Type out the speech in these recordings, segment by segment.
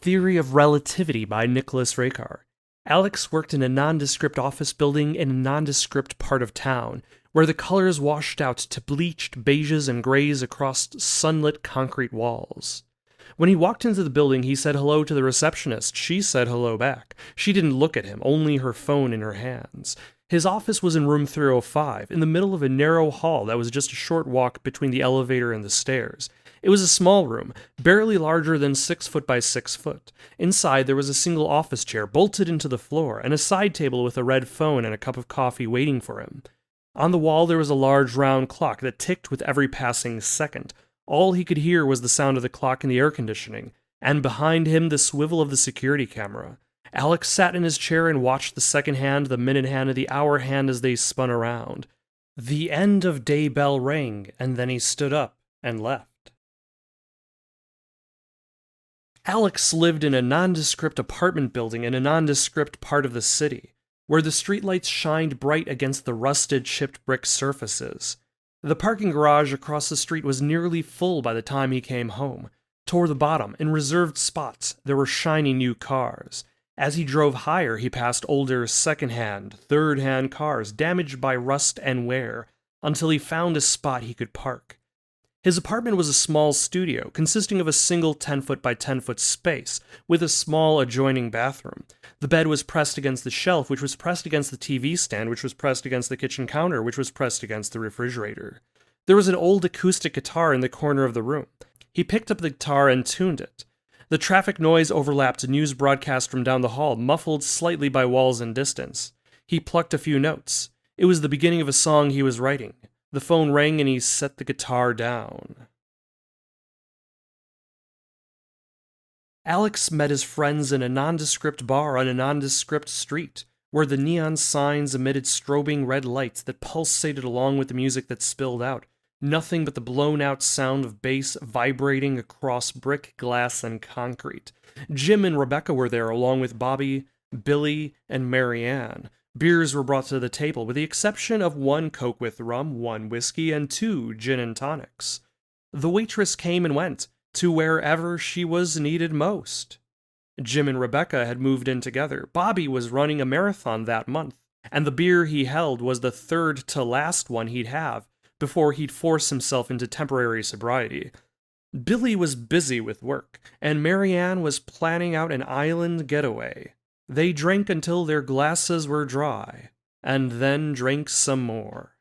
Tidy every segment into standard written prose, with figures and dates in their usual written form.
Theory of Relativity by Nicholas Rakar. Alex worked in a nondescript office building in a nondescript part of town, where the colors washed out to bleached beiges and grays across sunlit concrete walls. When he walked into the building, he said hello to the receptionist. She said hello back. She didn't look at him, only her phone in her hands. His office was in room 305, in the middle of a narrow hall that was just a short walk between the elevator and the stairs. It was a small room, barely larger than 6 foot by 6 foot. Inside, there was a single office chair bolted into the floor, and a side table with a red phone and a cup of coffee waiting for him. On the wall, there was a large round clock that ticked with every passing second. All he could hear was the sound of the clock and the air conditioning, and behind him the swivel of the security camera. Alex sat in his chair and watched the second hand, the minute hand, and the hour hand as they spun around. The end of day bell rang, and then he stood up and left. Alex lived in a nondescript apartment building in a nondescript part of the city, where the streetlights shined bright against the rusted, chipped brick surfaces. The parking garage across the street was nearly full by the time he came home. Toward the bottom, in reserved spots, there were shiny new cars. As he drove higher, he passed older second-hand, third-hand cars damaged by rust and wear, until he found a spot he could park. His apartment was a small studio, consisting of a single 10-foot by 10-foot space, with a small adjoining bathroom. The bed was pressed against the shelf, which was pressed against the TV stand, which was pressed against the kitchen counter, which was pressed against the refrigerator. There was an old acoustic guitar in the corner of the room. He picked up the guitar and tuned it. The traffic noise overlapped a news broadcast from down the hall, muffled slightly by walls and distance. He plucked a few notes. It was the beginning of a song he was writing. The phone rang and he set the guitar down. Alex met his friends in a nondescript bar on a nondescript street, where the neon signs emitted strobing red lights that pulsated along with the music that spilled out. Nothing but the blown-out sound of bass vibrating across brick, glass, and concrete. Jim and Rebecca were there, along with Bobby, Billy, and Marianne. Beers were brought to the table, with the exception of 1 Coke with rum, 1 whiskey, and 2 gin and tonics. The waitress came and went, to wherever she was needed most. Jim and Rebecca had moved in together. Bobby was running a marathon that month, and the beer he held was the third to last one he'd have before he'd force himself into temporary sobriety. Billy was busy with work, and Marianne was planning out an island getaway. They drank until their glasses were dry, and then drank some more.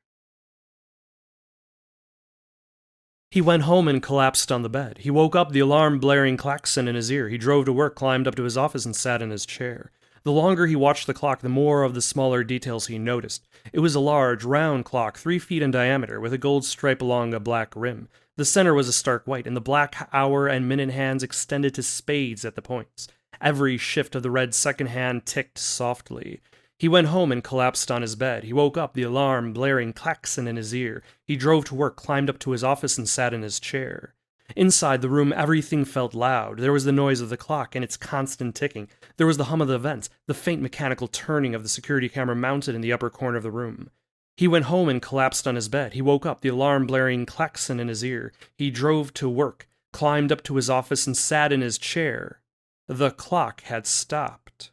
He went home and collapsed on the bed. He woke up, the alarm blaring klaxon in his ear. He drove to work, climbed up to his office, and sat in his chair. The longer he watched the clock, the more of the smaller details he noticed. It was a large, round clock, 3 feet in diameter, with a gold stripe along a black rim. The center was a stark white, and the black hour and minute hands extended to spades at the points. Every shift of the red second hand ticked softly. He went home and collapsed on his bed. He woke up, the alarm blaring klaxon in his ear. He drove to work, climbed up to his office, and sat in his chair. Inside the room, everything felt loud. There was the noise of the clock and its constant ticking. There was the hum of the vents, the faint mechanical turning of the security camera mounted in the upper corner of the room. He went home and collapsed on his bed. He woke up, the alarm blaring klaxon in his ear. He drove to work, climbed up to his office, and sat in his chair. The clock had stopped.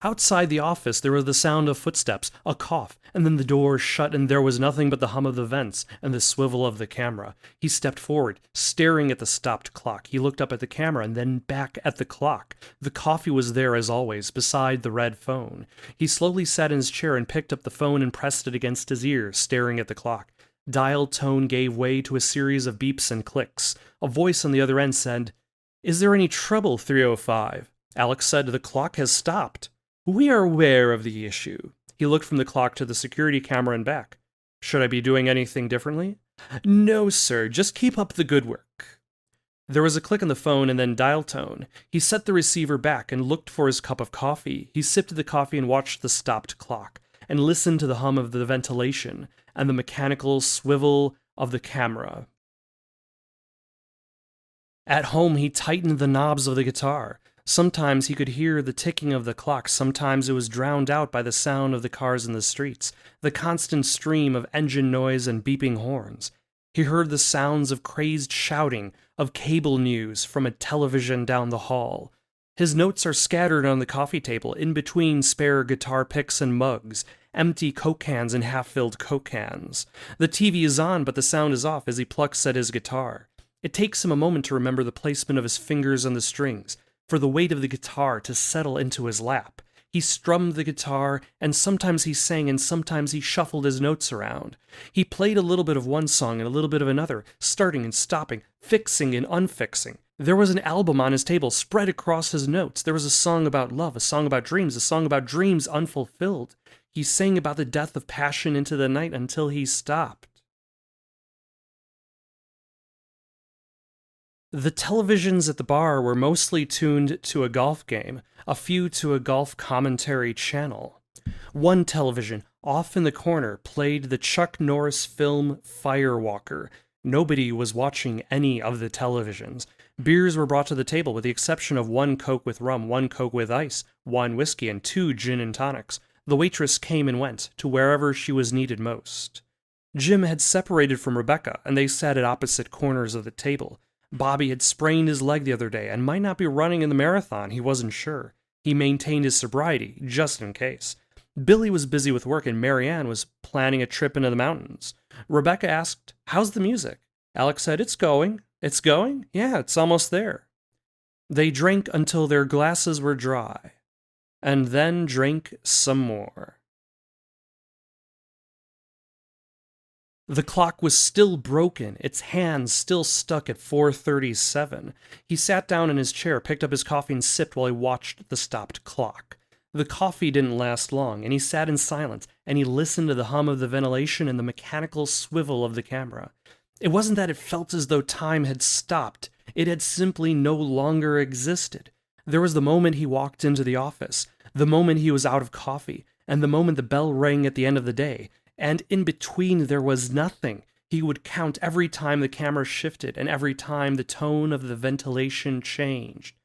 Outside the office, there was the sound of footsteps, a cough, and then the door shut, and there was nothing but the hum of the vents and the swivel of the camera. He stepped forward, staring at the stopped clock. He looked up at the camera and then back at the clock. The coffee was there as always, beside the red phone. He slowly sat in his chair and picked up the phone and pressed it against his ear, staring at the clock. Dial tone gave way to a series of beeps and clicks. A voice on the other end said, "Is there any trouble, 305? Alex said, "The clock has stopped." "We are aware of the issue." He looked from the clock to the security camera and back. "Should I be doing anything differently?" "No, sir. Just keep up the good work." There was a click on the phone and then dial tone. He set the receiver back and looked for his cup of coffee. He sipped the coffee and watched the stopped clock, and listened to the hum of the ventilation and the mechanical swivel of the camera. At home, he tightened the knobs of the guitar. Sometimes he could hear the ticking of the clock, sometimes it was drowned out by the sound of the cars in the streets, the constant stream of engine noise and beeping horns. He heard the sounds of crazed shouting, of cable news from a television down the hall. His notes are scattered on the coffee table, in between spare guitar picks and mugs, empty Coke cans and half-filled Coke cans. The TV is on, but the sound is off as he plucks at his guitar. It takes him a moment to remember the placement of his fingers on the strings, for the weight of the guitar to settle into his lap. He strummed the guitar, and sometimes he sang and sometimes he shuffled his notes around. He played a little bit of one song and a little bit of another, starting and stopping, fixing and unfixing. There was an album on his table spread across his notes. There was a song about love, a song about dreams unfulfilled. He sang about the death of passion into the night until he stopped. The televisions at the bar were mostly tuned to a golf game, a few to a golf commentary channel. One television, off in the corner, played the Chuck Norris film Firewalker. Nobody was watching any of the televisions. Beers were brought to the table with the exception of one Coke with rum, one Coke with ice, one whiskey, and two gin and tonics. The waitress came and went to wherever she was needed most. Jim had separated from Rebecca, and they sat at opposite corners of the table. Bobby had sprained his leg the other day and might not be running in the marathon, he wasn't sure. He maintained his sobriety, just in case. Billy was busy with work and Marianne was planning a trip into the mountains. Rebecca asked, "How's the music?" Alex said, "It's going." "It's going? Yeah, it's almost there." They drank until their glasses were dry, and then drank some more. The clock was still broken, its hands still stuck at 4:37. He sat down in his chair, picked up his coffee, and sipped while he watched the stopped clock. The coffee didn't last long, and he sat in silence, and he listened to the hum of the ventilation and the mechanical swivel of the camera. It wasn't that it felt as though time had stopped, it had simply no longer existed. There was the moment he walked into the office, the moment he was out of coffee, and the moment the bell rang at the end of the day. And in between there was nothing. He would count every time the camera shifted and every time the tone of the ventilation changed.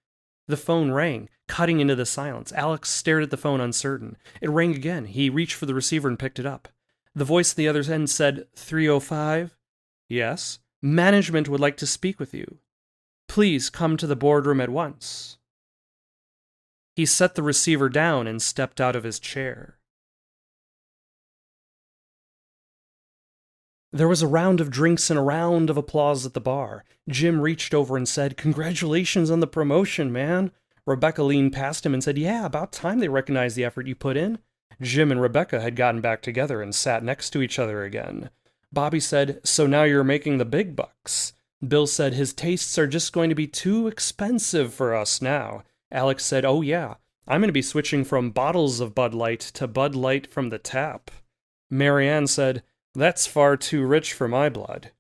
The phone rang, cutting into the silence. Alex stared at the phone uncertain. It rang again. He reached for the receiver and picked it up. The voice at the other end said, 305? Yes. Management would like to speak with you. Please come to the boardroom at once. He set the receiver down and stepped out of his chair. There was a round of drinks and a round of applause at the bar. Jim reached over and said, "Congratulations on the promotion, man." Rebecca leaned past him and said, "Yeah, about time they recognized the effort you put in." Jim and Rebecca had gotten back together and sat next to each other again. Bobby said, "So now you're making the big bucks." Bill said, "His tastes are just going to be too expensive for us now." Alex said, "Oh yeah, I'm going to be switching from bottles of Bud Light to Bud Light from the tap." Marianne said, "That's far too rich for my blood."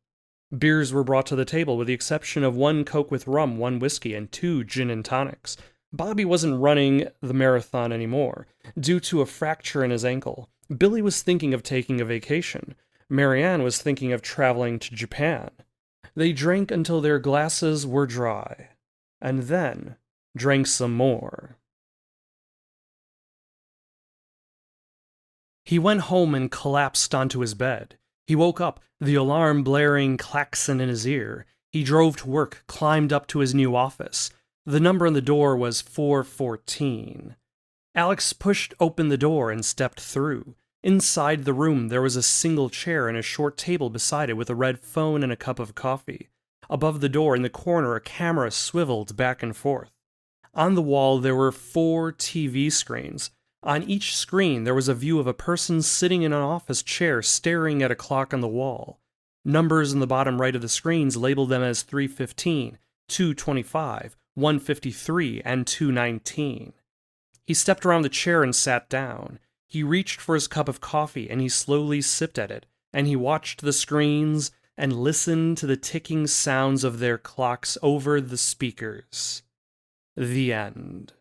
Beers were brought to the table with the exception of one Coke with rum, one whiskey, and two gin and tonics. Bobby wasn't running the marathon anymore, due to a fracture in his ankle. Billy was thinking of taking a vacation. Marianne was thinking of traveling to Japan. They drank until their glasses were dry, and then drank some more. He went home and collapsed onto his bed. He woke up, the alarm blaring klaxon in his ear. He drove to work, climbed up to his new office. The number on the door was 414. Alex pushed open the door and stepped through. Inside the room, there was a single chair and a short table beside it with a red phone and a cup of coffee. Above the door, in the corner, a camera swiveled back and forth. On the wall, there were 4 TV screens. On each screen, there was a view of a person sitting in an office chair staring at a clock on the wall. Numbers in the bottom right of the screens labeled them as 315, 225, 153, and 219. He stepped around the chair and sat down. He reached for his cup of coffee and he slowly sipped at it, and he watched the screens and listened to the ticking sounds of their clocks over the speakers. The end.